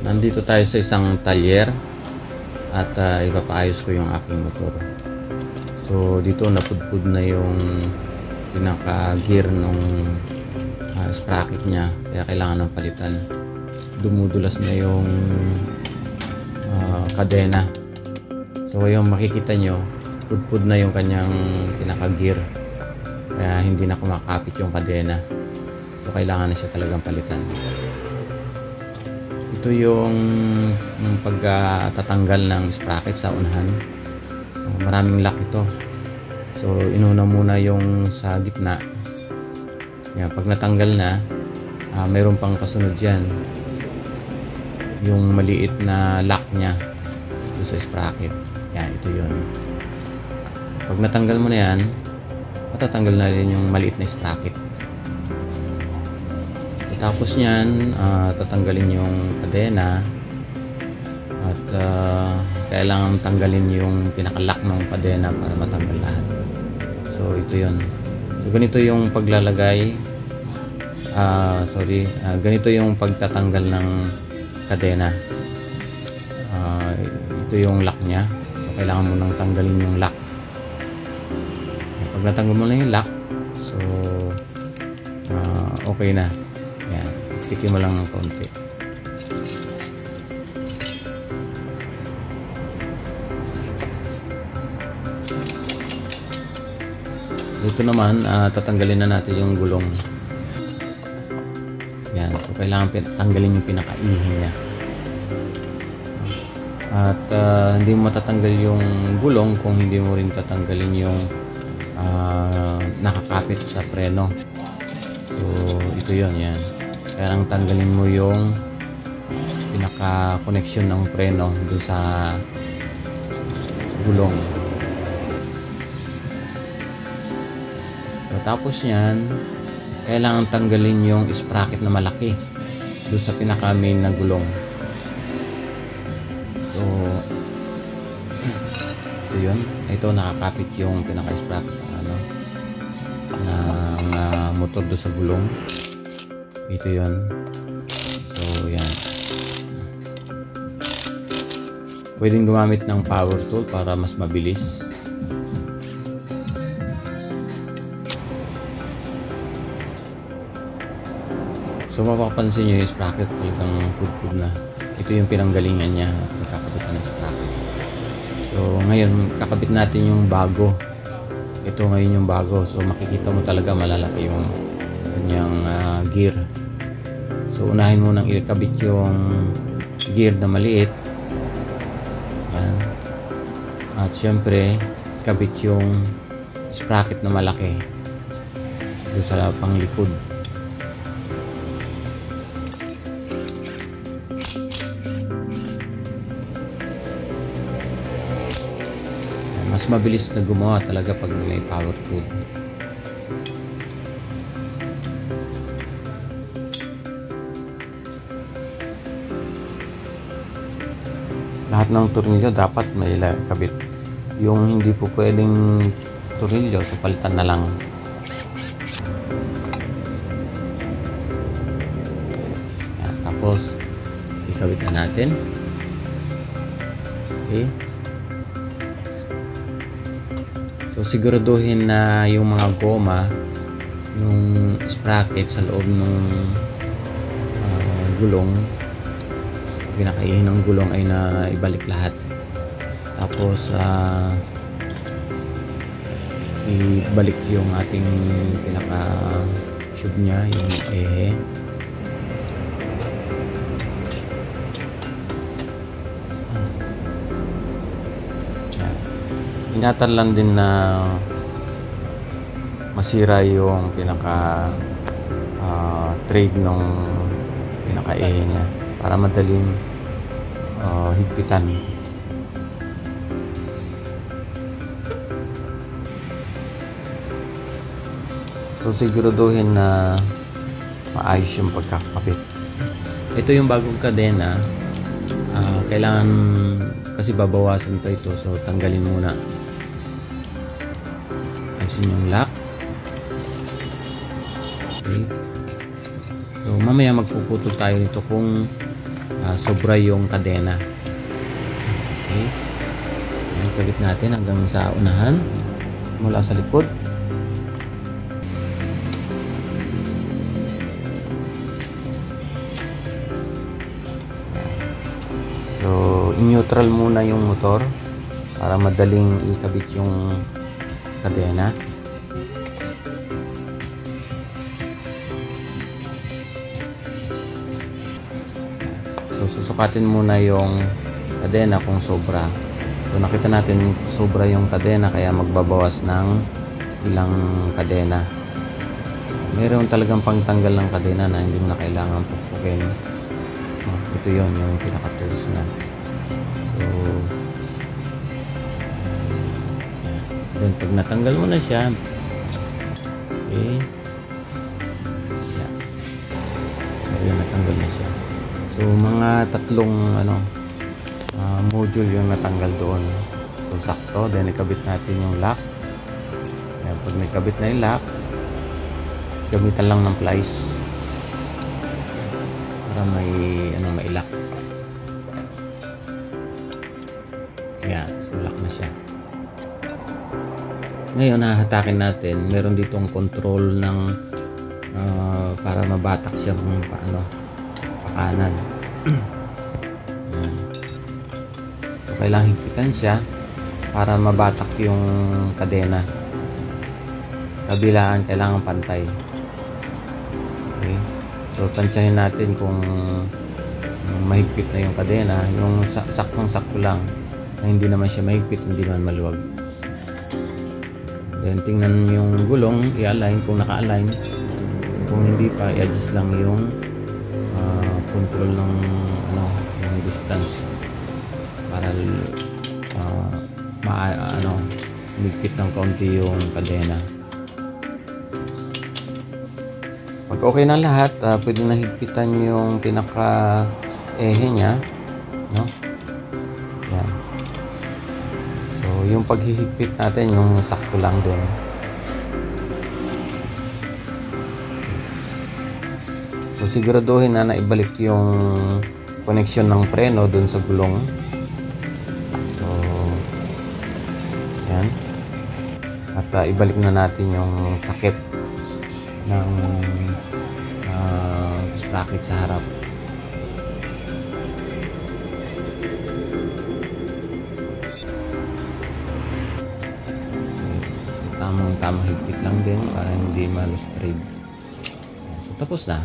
Nandito tayo sa isang talyer at ipapaayos ko yung aking motor. So dito napudpud na yung pinaka gear nung sprocket niya, kaya kailangan ng palitan. Dumudulas na yung kadena. So yung makikita nyo, pudpud na yung kanyang pinaka gear, kaya hindi na kumakapit yung kadena. So kailangan na siya talagang palitan. Ito yung pagtatanggal ng sprocket sa unahan. Maraming lock ito. So inuna muna yung sa gitna. Yan, pag natanggal na, mayroon pang kasunod dyan, yung maliit na lock nya ito sa sprocket. Yan, ito yun. Pag natanggal mo na yan, matatanggal na rin yung maliit na sprocket. Tapos nyan, tatanggalin yung kadena at kailangan tanggalin yung pinakalock ng kadena para matanggal lahat. So ito yun. So ganito yung paglalagay, ganito yung pagtatanggal ng kadena. Ito yung lock nya. So kailangan mo nang tanggalin yung lock. Pag natanggal mo na yung lock, so okay na. Yan, tikim mo lang ng konti. Ito naman, tatanggalin na natin yung gulong. Yan, so kailangan tanggalin yung pinakaihi niya. At hindi mo matatanggal yung gulong kung hindi mo rin tatanggalin yung nakakapit sa preno. So ito yun, yan. Kailangan tanggalin mo yung pinaka-connection ng preno doon sa gulong. So, tapos yan, kailangan tanggalin yung sprocket na malaki doon sa pinaka-main na gulong. So ito yun. Ito nakakapit yung pinaka-sprocket ng motor doon sa gulong. Ito yun. So yan, pwedeng gumamit ng power tool para mas mabilis. So mapapansin nyo yung sprocket talagang pudpud na. Ito yung pinanggalingan niya, nagkakabitan ng sprocket. So ngayon kakabit natin yung bago. Ito ngayon yung bago. So makikita mo talaga malalaki yung kanyang gear. So unahin mo nang ikabit yung gear na maliit. Yan. At syempre ikabit yung sprocket na malaki doon sa panglikod. Mas mabilis na gumawa talaga pag may power tool. Lahat ng tornilyo dapat may kabit. Yung hindi po pwedeng tornilyo, so palitan na lang. Yan, tapos ikabit na natin. Okay. So siguraduhin na yung mga goma, yung sprocket sa loob ng gulong, pinakaihin ng gulong ay na ibalik lahat. Tapos ibalik yung ating pinaka tube nya, yung ehe. Ingatan lang din na masira yung pinaka trade ng pinaka-ehe niya para madaling higpitan. So siguraduhin na maayos yung pagkakabit. Ito yung bagong kadena. Kailangan kasi babawasan pa ito, so tanggalin muna. Ayusin yung lock. Okay. So mamaya magpuputol tayo nito kung sobra yung kadena. Okay. Ayan, kabit natin hanggang sa unahan mula sa likod. So, in-neutral muna yung motor para madaling ikabit yung kadena. So, susukatin muna yung kadena kung sobra. So, nakita natin sobra yung kadena kaya magbabawas ng ilang kadena. Mayroon talagang pangtanggal ng kadena na hindi mo na kailangan pukpukin. Ito yon yung pinaka-tools na. So, then pag natanggal mo na siya, okay, yeah. So, yun, natanggal na siya. So, mga tatlong module yung natanggal doon. So, sakto. Then, ikabit natin yung lock. Ayan, pag may kabit na yung lock, gamitan lang ng plies para may lock. Ayan, so lock na siya. Ngayon, hahatakin natin. Meron ditong control ng para mabatak siya kung paano pakanan. Ayan. So, kailangan higpitan siya para mabatak yung kadena. Kabilaan kailangan pantay. Okay. So, tansyahin natin kung mahigpit na yung kadena. Yung saktong-sakto lang na hindi naman siya mahigpit, hindi naman maluwag. Then, tingnan yung gulong, i-align kung naka-align. Kung hindi pa, i-adjust lang yung control ng yung distance para mahigpit ng kaunti yung kadena. Pag okay na lahat, pwede na higpitan yung pinaka-ehe niya, no? Yan. So, yung paghihigpit natin, yung sakto lang doon. So, siguraduhin na naibalik yung connection ng preno doon sa gulong. So, yan. At ibalik na natin yung takip ng sprocket sa harap. So, tamang higpit lang din para hindi ma-lose thread. So, tapos na.